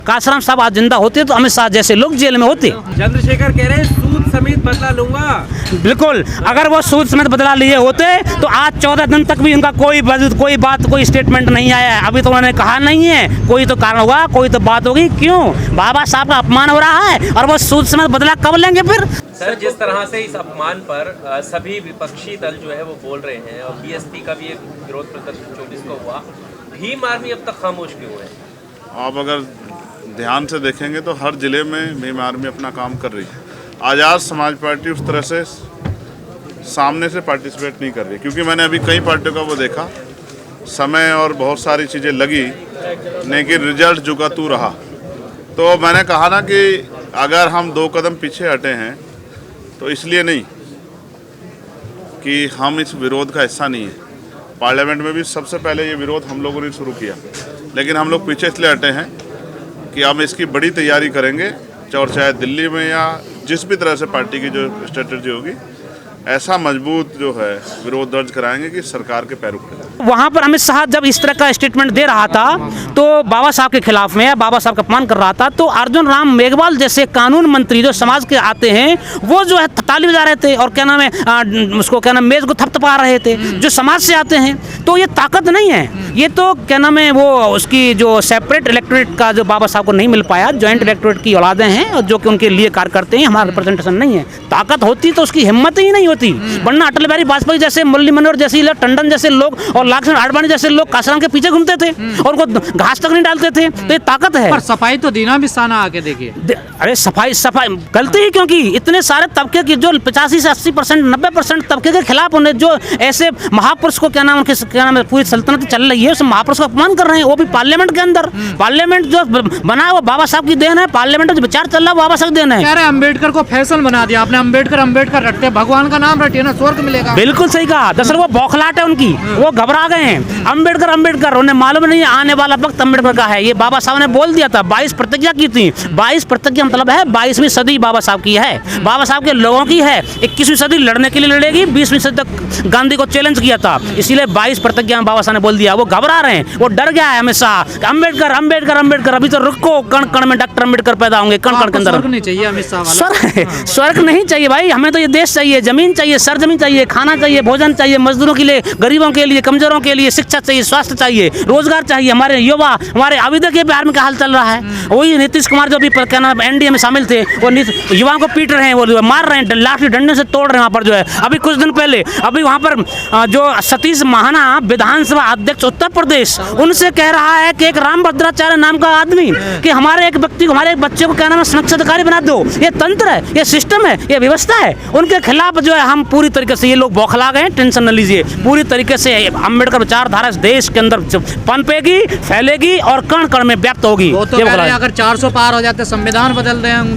कांसराम साहब आज जिंदा होते तो अमित शाह जैसे लोग जेल में होते। चंद्रशेखर कह रहे हैं सूद समेत बदला लूंगा। बिल्कुल, अगर वो सूद समेत बदला लिए होते तो आज 14 दिन तक भी उनका कोई बात कोई स्टेटमेंट नहीं आया है। अभी तो उन्होंने कहा नहीं है, कोई तो कारण होगा, कोई तो बात होगी। क्यों? बाबा साहब का अपमान हो रहा है और वो सूद समेत बदला कब लेंगे फिर? सर, जिस तरह से इस अपमान पर सभी विपक्षी दल जो है वो बोल रहे हैं और बीएसपी का भी एक विरोध प्रदर्शन 24 को हुआ, भीम आर्मी अब तक खामोश क्यों है? आप अगर ध्यान से देखेंगे तो हर जिले में भीम आर्मी अपना काम कर रही है। आज़ाद समाज पार्टी उस तरह से सामने से पार्टिसिपेट नहीं कर रही, क्योंकि मैंने अभी कई पार्टियों का वो देखा, समय और बहुत सारी चीज़ें लगी लेकिन रिजल्ट जुगा तू रहा। तो मैंने कहा ना कि अगर हम 2 कदम पीछे हटे हैं तो इसलिए नहीं कि हम इस विरोध का हिस्सा नहीं है। पार्लियामेंट में भी सबसे पहले ये विरोध हम लोगों ने शुरू किया, लेकिन हम लोग पीछे इसलिए हटे हैं कि हम इसकी बड़ी तैयारी करेंगे, और चाहे दिल्ली में या जिस भी तरह से पार्टी की जो स्ट्रेटजी होगी, ऐसा मजबूत जो है विरोध दर्ज कराएंगे कि सरकार के पैर उठे। वहाँ पर अमित शाह जब इस तरह का स्टेटमेंट दे रहा था तो बाबा साहब के खिलाफ में, बाबा साहब का अपमान कर रहा था, तो अर्जुन राम मेघवाल जैसे कानून मंत्री जो समाज के आते हैं वो जो है ताली बजा रहे थे और क्या नाम है उसको क्या नाम मेज को थपथपा रहे थे, जो समाज से आते हैं। तो ये ताकत नहीं है, ये तो क्या नाम है वो उसकी जो सेपरेट इलेक्टोरेट का जो बाबा साहब को नहीं मिल पाया, ज्वाइंट इलेक्टोरेट की औलादें हैं और जो कि उनके लिए कार्य करते हैं, हमारा रिप्रेजेंटेशन नहीं है। ताकत होती तो उसकी हिम्मत ही नहीं होती, वरना अटल बिहारी वाजपेयी जैसे, मुरली मनोहर जैसे, टंडन जैसे लोग और लालकृष्ण आडवाणी जैसे लोग कांसराम के पीछे घूमते थे और उनको घास तक नहीं डालते थे। तो ये ताकत है। पर सफाई तो दीना भी साना आके देखिए। अरे सफाई गलती ही क्योंकि इतने सारे तबके की जो 85 से 80% 90% तबके के खिलाफ उन्हें जो ऐसे महापुरुष को क्या नाम उनके क्या नाम है पूरी सल्तनत चल रही है, उस महापुरुष का अपमान कर रहे हैं, वो भी पार्लियामेंट के अंदर। पार्लियामेंट जो बना है वो बाबा साहब की देन है, पार्लियामेंट जो विचार चल रहा है वो बाबा साहब की देन है। कह रहे अम्बेडकर को फैशन बना दिया आपने, अम्बेडकर रटते, भगवान का नाम रटिए ना, स्वर्ग मिलेगा। बिल्कुल सही कहा। दरअसल वो बौखलाहट है उनकी, वो घबरा गए हैं। अम्बेडकर उन्हें मालूम नहीं आने वाला वक्त अम्बेडकर का है। ये बाबा साहब ने बोल दिया था, 22 प्रतिज्ञा की थी। 22 प्रतिज्ञा मतलब है 22वीं सदी बाबा साहब की है, बाबा साहब के लोगों की है। 21वीं सदी लड़ने के लिए लड़ेगी, 20वीं सदी तक गांधी को चैलेंज किया था, इसीलिए 22 प्रतिज्ञा बाबा साहब ने बोल दिया। वो घबरा रहे हैं, वो डर गया है हमेशा। अम्बेडकर अम्बेडकर अम्बेडकर, अभी तो रुको, कण कण में डॉक्टर अम्बेडकर पैदा होंगे, कण कण के अंदर। स्वर्ग नहीं चाहिए अमित शाह वाला। स्वर्ग नहीं चाहिए भाई, हमें तो ये देश चाहिए, जमीन चाहिए, सरजमीन चाहिए, खाना चाहिए, भोजन चाहिए, मजदूरों के लिए, गरीबों के लिए, कमजोरों के लिए शिक्षा चाहिए, स्वास्थ्य चाहिए, रोजगार चाहिए। हमारे युवा, हमारे आवेदक के बिहार में क्या हाल चल रहा है, वही नीतीश कुमार जो भी क्या नाम एनडीए में शामिल थे, वो युवाओं को पीट रहे हैं, वो मार रहे हैं, लाठी डंडे से तोड़ रहे हैं। वहाँ पर जो है अभी कुछ दिन पहले अभी वहाँ पर जो सतीश महाना विधानसभा अध्यक्ष उत्तर प्रदेश, उनसे कह रहा है कि एक राम भद्राचार्य नाम का आदमी कि हमारे एक व्यक्ति को, हमारे एक बच्चे को क्या नाम है सुरक्षा अधिकारी बना दो। ये तंत्र है, ये सिस्टम है, ये व्यवस्था है। उनके खिलाफ जो है हम पूरी तरीके से, ये लोग बौखला गए, टेंशन न लीजिए, पूरी तरीके से अम्बेडकर विचारधारा इस देश के अंदर पनपेगी, फैलेगी और कण कण में व्याप्त होगी। वो तो अगर 400 पार हो जाते संविधान बदल दें हम।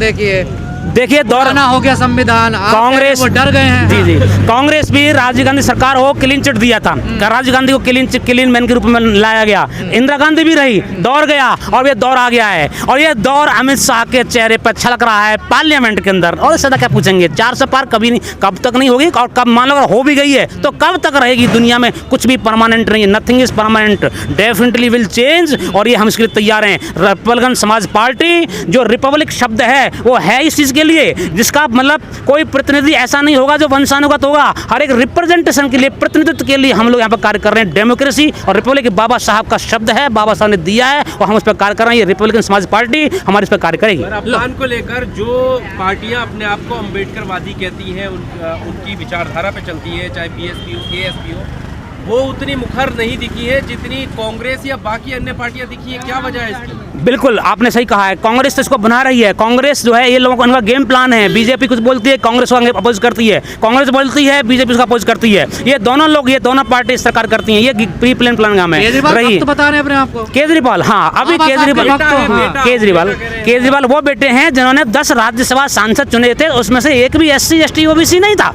देखिए दौराना हो गया संविधान, कांग्रेस वो डर गए हैं। जी कांग्रेस भी राजीव गांधी सरकार हो क्लीन चिट दिया था, राजीव गांधी को क्लीन मैन के रूप में लाया गया। इंदिरा गांधी भी रही, दौर गया और ये दौर आ गया है, और ये दौर अमित शाह के चेहरे पर छलक रहा है पार्लियामेंट के अंदर। और सदा क्या पूछेंगे, 400 पार कभी नहीं, कब तक नहीं होगी, और कब मान लो अगर हो भी गई है तो कब तक रहेगी। दुनिया में कुछ भी परमानेंट नहीं है, nothing is permanent, definitely will change, और ये हम इसके लिए तैयार हैं। रिपब्लिकन समाज पार्टी, जो रिपब्लिक शब्द है वो है इस चीज के लिए, जिसका मतलब कोई प्रतिनिधि ऐसा नहीं होगा जो वंशानुगत होगा, हर एक रिप्रेजेंटेशन के लिए, प्रतिनिधित्व के लिए हम लोग यहाँ पर कार्य कर रहे हैं। डेमोक्रेसी और रिपब्लिक बाबा साहब का शब्द है, बाबा साहब ने दिया है और हम उस पर कार्य कर रहे हैं। ये रिपब्लिकन समाज पार्टी हमारे इस पर कार्य करेगी। अपमान को लेकर जो पार्टियां अपने आप को अम्बेडकरवादी कहती हैं, उनकी विचारधारा पे चलती है, चाहे बीएसपी हो, केएसपी हो, वो उतनी मुखर नहीं दिखी है जितनी कांग्रेस या बाकी अन्य पार्टियां दिखी है। क्या वजह है इसकी? बिल्कुल आपने सही कहा है, कांग्रेस तो इसको बना रही है। कांग्रेस जो है ये लोगों का उनका गेम प्लान है। बीजेपी कुछ बोलती है, कांग्रेस को अपोज करती है, कांग्रेस बोलती है, बीजेपी उसका अपोज करती है। ये दोनों लोग, ये दोनों पार्टी सरकार करती हैं। ये प्री प्लान काम है रही। बता रहे हैं अपने आप को केजरीवाल, हाँ अभी केजरीवाल केजरीवाल वो बेटे हैं जिन्होंने 10 राज्यसभा सांसद चुने थे, उसमें से एक भी SC ST OBC नहीं था।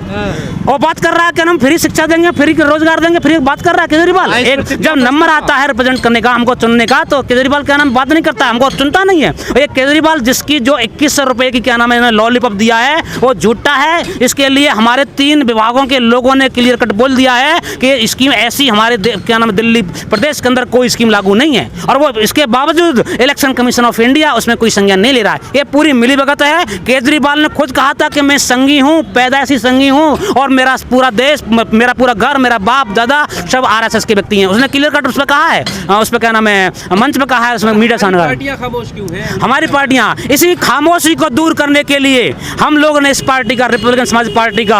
और बात कर रहा है कि हम फ्री शिक्षा देंगे, फ्री रोजगार देंगे, फ्री बात कर रहा है केजरीवाल। एक जब नंबर आता है रिप्रेजेंट करने का, हमको चुनने का, तो केजरीवाल क्या नाम बात नहीं करता, हमको चुनता नहीं है। और ये केजरीवाल जिसकी जो 2100 रुपए की क्या नाम है लॉलीपॉप दिया है वो झूठा है। इसके लिए हमारे 3 विभागों के लोगों ने क्लियर कट बोल दिया है कि स्कीम ऐसी हमारे क्या नाम दिल्ली प्रदेश के अंदर कोई स्कीम लागू नहीं है। और वो इसके बावजूद इलेक्शन कमीशन ऑफ इंडिया उसमें कोई संज्ञान नहीं ले रहा है। ये पूरी मिलीभगत है। केजरीवाल ने खुद कहा था कि मैं संघी हूँ, पैदाइशी संघी हूँ, और मेरा पूरा देश, मेरा पूरा घर, मेरा बाप दादा सब RSS के व्यक्ति हैं। उसने क्लियर कट उस पर कहा है, उस पर क्या नाम है मंच पे कहा है, उसमें मीडिया सामने पार्टियां खामोश क्यों हैं? हमारी पार्टियां इसी खामोशी को दूर करने के लिए हम लोगों ने इस पार्टी का, रिपब्लिकन समाज पार्टी का,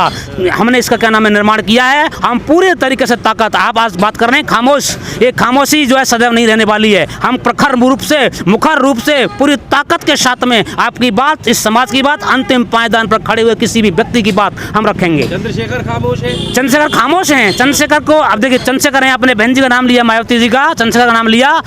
हमने इसका क्या नाम है निर्माण किया है। हम पूरे तरीके से ताकत, आप आज बात कर रहे हैं खामोश, ये खामोशी जो है सदैव नहीं रहने वाली है। हम प्रखर रूप से, मुखर रूप से, पूरी ताकत के साथ में आपकी बात, इस समाज की बात, अंतिम पायदान पर खड़े हुए किसी भी व्यक्ति की बात हम रखेंगे। चंद्रशेखर खामोश है? चंद्रशेखर खामोश हैं। चंद्रशेखर को अब देखिए, चंद्रशेखर हैं, अपने बहन जी का नाम लिया, मायावती जी का, चंद्रशेखर का नाम लिया।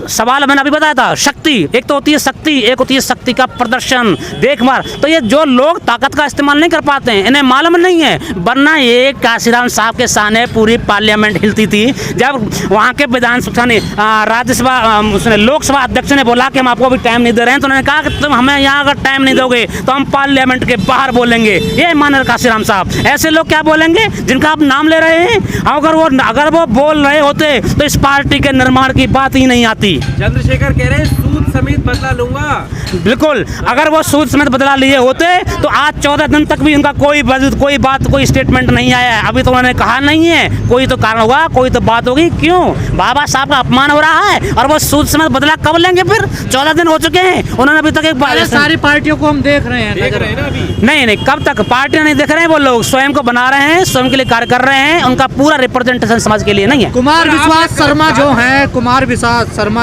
सवाल मैंने अभी बताया था, शक्ति, एक तो होती है शक्ति, एक होती है शक्ति का प्रदर्शन, देखभाल। तो ये जो लोग ताकत का इस्तेमाल नहीं कर पाते हैं, इन्हें मालूम नहीं है। वरना ये काशीराम साहब के सामने पूरी पार्लियामेंट हिलती थी जब वहाँ के विधानसभा ने, राज्यसभा, उसने लोकसभा अध्यक्ष ने बोला कि हम आपको अभी टाइम नहीं दे रहे हैं, तो उन्होंने कहा कि तुम हमें यहाँ अगर टाइम नहीं दोगे तो हम पार्लियामेंट के बाहर बोलेंगे। ये मान काशीराम साहब, ऐसे लोग क्या बोलेंगे जिनका आप नाम ले रहे हैं? अगर वो बोल रहे होते तो इस पार्टी के निर्माण की बात ही नहीं आती। चंद्रशेखर कह रहे हैं सूद समेत बदला लूंगा। बिल्कुल, अगर वो सूद समेत बदला लिए होते तो आज 14 दिन तक भी उनका कोई बात, कोई स्टेटमेंट नहीं आया है। अभी तो उन्होंने कहा नहीं है, कोई तो कारण होगा, कोई तो बात होगी। क्यों? बाबा साहब का अपमान हो रहा है, और वो सूद समेत बदला कब लेंगे? फिर 14 दिन हो चुके हैं, उन्होंने अभी तक एक बार, सारी पार्टियों को हम देख रहे हैं ना अभी। नहीं, कब तक पार्टियां नहीं देख रहे हैं, वो लोग स्वयं को बना रहे हैं, स्वयं के लिए कार्य कर रहे हैं। उनका पूरा रिप्रेजेंटेशन समाज के लिए नहीं है। कुमार विश्वास शर्मा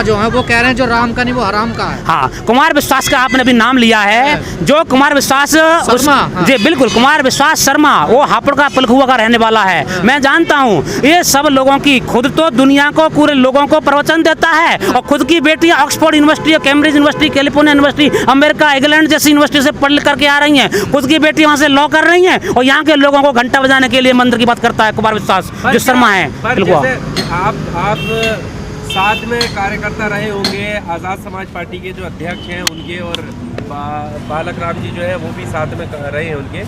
जो है वो कह रहे हैं जो राम का नहीं वो हराम का है। हाँ, कुमार विश्वास का आपने अभी नाम लिया है। जो कुमार विश्वास शर्मा, हाँ। जी बिल्कुल, कुमार विश्वास शर्मा वो हापुड़ का पलखुआ का रहने वाला है। मैं जानता हूँ ये सब लोगों की, खुद तो दुनिया को, पूरे लोगों को प्रवचन देता है, और खुद की बेटियां Oxford university, Cambridge university, California university, America, England जैसी यूनिवर्सिटी से पढ़ करके आ रही हैं। खुद की बेटी वहाँ से लॉ कर रही हैं, और यहाँ के लोगों को घंटा बजाने के लिए मंदिर की बात करता है कुमार विश्वास, जो शर्मा है। आप साथ में कार्यकर्ता रहे होंगे, आज़ाद समाज पार्टी के जो अध्यक्ष हैं उनके, और बालक राम जी जो है वो भी साथ में रहे हैं उनके,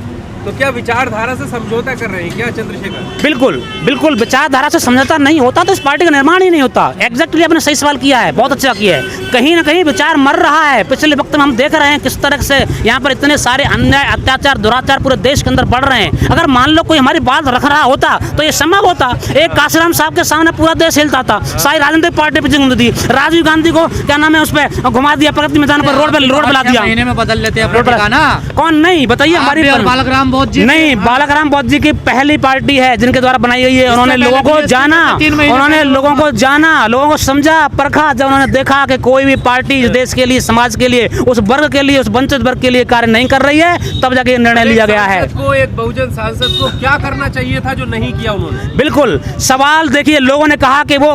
तो क्या विचारधारा से समझौता कर रहे हैं क्या चंद्रशेखर? बिल्कुल विचारधारा से समझौता नहीं होता तो इस पार्टी का निर्माण ही नहीं होता। एग्जैक्टली आपने सही सवाल किया है, बहुत अच्छा किया है। कहीं ना कहीं विचार मर रहा है। पिछले वक्त में हम देख रहे हैं किस तरह से यहाँ पर इतने सारे अन्याय, अत्याचार, दुराचार पूरे देश के अंदर बढ़ रहे हैं। अगर मान लो कोई हमारी बात रख रहा होता तो ये संभव होता। एक काशीराम साहब के सामने पूरा देश हिलता था, सारी राजनीतिक पार्टी पे जिंग दी, राजीव गांधी को क्या नाम है उस पर घुमा दिया, प्रगति मैदान पर रोड पे ला दिया। महीने में बदल लेते हैं ना, कौन? नहीं बताइए हमारी बालक नहीं, बालक राम बौद्ध जी की पहली पार्टी है जिनके द्वारा बनाई गई है। उन्होंने लोगों को जाना, लोगों को समझा, परखा। जब उन्होंने देखा कि कोई भी पार्टी देश के लिए, समाज के लिए, उस वर्ग के लिए, उस वंचित वर्ग के लिए कार्य नहीं कर रही है, तब जाके निर्णय लिया गया है। एक बहुजन सांसद को क्या करना चाहिए था जो नहीं किया उन्होंने? बिल्कुल, सवाल देखिए, लोगों ने कहा कि वो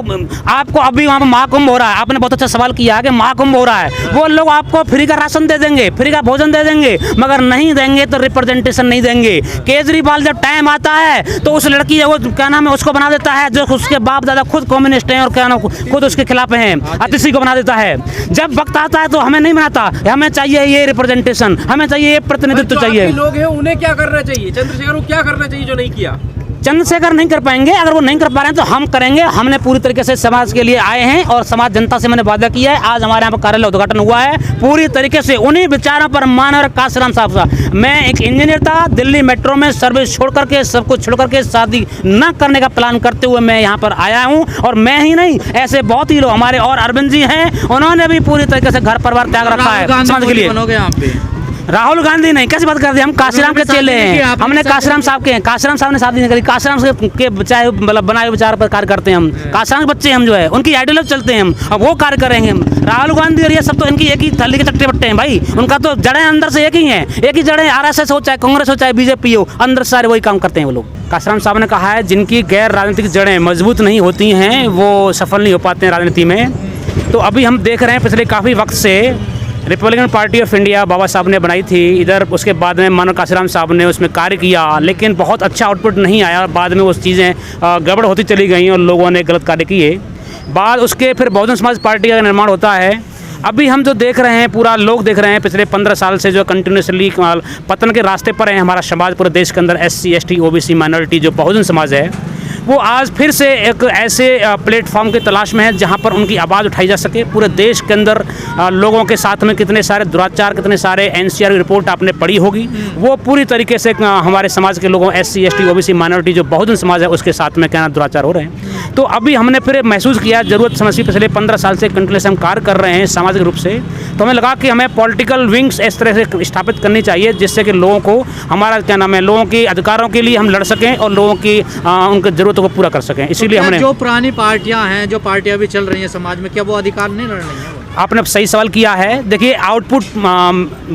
आपको अभी वहाँ पर महाकुंभ हो रहा है, आपने बहुत अच्छा सवाल किया है कि महाकुंभ हो रहा है, वो लोग आपको फ्री का राशन दे देंगे, फ्री का भोजन दे देंगे, मगर नहीं देंगे तो रिप्रेजेंटेशन नहीं देंगे। केजरीवाल जब टाइम आता है तो उस लड़की वो क्या नाम है उसको बना देता है जो उसके बाप दादा खुद कम्युनिस्ट हैं और क्या नाम खुद उसके खिलाफ हैं, अतिशी को बना देता है। जब वक्त आता है तो हमें नहीं बनाता, हमें चाहिए ये रिप्रेजेंटेशन, हमें चाहिए ये प्रतिनिधित्व चाहिए। लोग हैं उन्हें क्या करना चाहिए? चंद्रशेखर को क्या करना चाहिए जो नहीं किया? चंद्रशेखर नहीं कर पाएंगे, अगर वो नहीं कर पा रहे हैं तो हम करेंगे। हमने पूरी तरीके से समाज के लिए आए हैं और समाज जनता से मैंने वादा किया है। आज हमारे यहाँ पर कार्यालय उद्घाटन हुआ है, पूरी तरीके से उन्हीं विचारों पर मान और काशीराम साहब साहब। मैं एक इंजीनियर था, दिल्ली मेट्रो में सर्विस छोड़ करके, सब कुछ छोड़ करके शादी न करने का प्लान करते हुए मैं यहाँ पर आया हूँ। और मैं ही नहीं, ऐसे बहुत ही लोग हमारे और अरविंद जी हैं, उन्होंने भी पूरी तरीके से घर परिवार त्याग रखा है समाज के लिए। राहुल गांधी नहीं, कैसी बात कर दी? हम काशीराम के चेले हैं, हमने काशीराम साहब के हैं, काशीराम साहब ने शादी नहीं करी, काशीराम के बचाए मतलब बनाए विचार पर कार्य करते हैं हम। काशीराम के बच्चे हम जो है उनकी आइडियोलॉजी चलते हैं हम, अब वो कार्य करेंगे हम। राहुल गांधी और ये सब तो इनकी एक ही थैली के चट्टे बट्टे हैं भाई, उनका तो जड़ें अंदर से एक ही हैं, एक ही जड़ें, RSS हो चाहे कांग्रेस हो चाहे BJP हो, अंदर सारे वही काम करते हैं वो लोग। काशीराम साहब ने कहा है जिनकी गैर राजनीतिक जड़ें मजबूत नहीं होती हैं वो सफल नहीं हो पाते हैं राजनीति में। तो अभी हम देख रहे हैं पिछले काफ़ी वक्त से रिपब्लिकन पार्टी ऑफ इंडिया बाबा साहब ने बनाई थी इधर, उसके बाद में मानव काशीराम साहब ने उसमें कार्य किया, लेकिन बहुत अच्छा आउटपुट नहीं आया। बाद में वो चीज़ें गड़बड़ होती चली गई और लोगों ने गलत कार्य किए। बाद उसके फिर बहुजन समाज पार्टी का निर्माण होता है। अभी हम जो देख रहे हैं, पूरा लोग देख रहे हैं पिछले 15 साल से जो कंटिन्यूसली पतन के रास्ते पर है हमारा समाज पूरे देश के अंदर, SC ST OBC माइनॉरिटी जो बहुजन समाज है, वो आज फिर से एक ऐसे प्लेटफॉर्म की तलाश में है जहां पर उनकी आवाज़ उठाई जा सके। पूरे देश के अंदर लोगों के साथ में कितने सारे दुराचार, कितने सारे NCR रिपोर्ट आपने पढ़ी होगी, वो पूरी तरीके से हमारे समाज के लोगों SC ST OBC माइनॉरिटी जो बहुजन समाज है उसके साथ में क्या दुराचार हो रहे हैं। तो अभी हमने फिर महसूस किया ज़रूरत समझी, पिछले 15 साल से कंटिन्यूस हम कार्य कर रहे हैं सामाजिक रूप से, तो हमें लगा कि हमें पॉलिटिकल विंग्स इस तरह से स्थापित करनी चाहिए जिससे कि लोगों को हमारा क्या नाम है, लोगों के अधिकारों के लिए हम लड़ सकें और लोगों की उनकी ज़रूरतों को पूरा कर सकें। इसीलिए हमने जो पुरानी पार्टियां हैं, जो पार्टियां भी चल रही हैं समाज में, क्या वो अधिकार नहीं लड़ रही हैं? आपने सही सवाल किया है। देखिए आउटपुट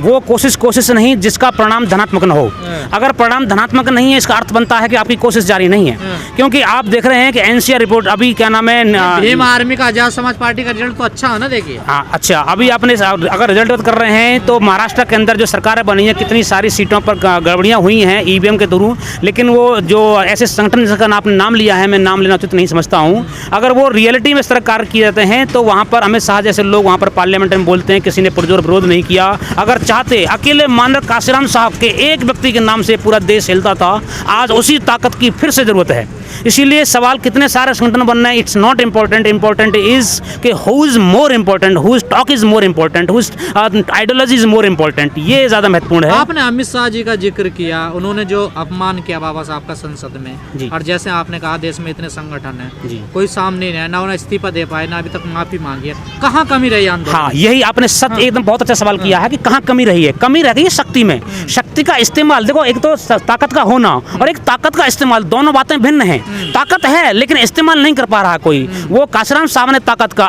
वो कोशिश नहीं जिसका परिणाम धनात्मक न हो। अगर परिणाम धनात्मक नहीं है इसका अर्थ बनता है कि आपकी कोशिश जारी नहीं है। क्योंकि आप देख रहे हैं कि NCR रिपोर्ट अभी क्या नाम है, भीम आर्मी का आजाद समाज पार्टी का रिजल्ट तो अच्छा है ना, देखिए। हाँ अच्छा, अभी आपने अगर रिजल्ट बात कर रहे हैं तो महाराष्ट्र के अंदर जो सरकारें बनी है कितनी सारी सीटों पर गड़बड़ियाँ हुई हैं EVM के थ्रू, लेकिन वो जो ऐसे संगठन जिसका आपने नाम लिया है, मैं नाम लेना उचित नहीं समझता हूँ, अगर वो रियलिटी में इस तरह कार्य किए जाते हैं तो वहाँ पर अमित शाह जैसे लोग वहाँ पर पार्लियामेंट में बोलते हैं किसी ने पुरजोर विरोध नहीं किया। अगर चाहते अकेले मानव काशीराम साहब के एक व्यक्ति के नाम से पूरा देश हिलता था। आज उसी ताकत की फिर से ज़रूरत है। इसीलिए सवाल कितने सारे संगठन बन रहे हैं, it's not important, important is कि who is more important, whose talk is more important, whose ideology is more important, ये ज़्यादा महत्वपूर्ण है। आपने अमित शाह जी का जिक्र किया, उन्होंने जो अपमान किया बाबा साहब का संसद में, और जैसे आपने कहा देश में इतने संगठन हैं, कोई सामने नहीं है, ना उन्हें इस्तीफा दे पाए, ना अभी तक माफी मांगी है, कहाँ कमी रही आंदोलन? हाँ, यही आपने सत्य एकदम बहुत अच्छा सवाल किया है कि कहाँ कमी रही है। कमी रह गई है शक्ति में। शक्ति का इस्तेमाल, देखो एक तो ताकत का होना और एक ताकत का इस्तेमाल, दोनों बातें भिन्न हैं। ताकत है लेकिन इस्तेमाल नहीं कर पा रहा कोई। वो काशीराम साहब ने ताकत का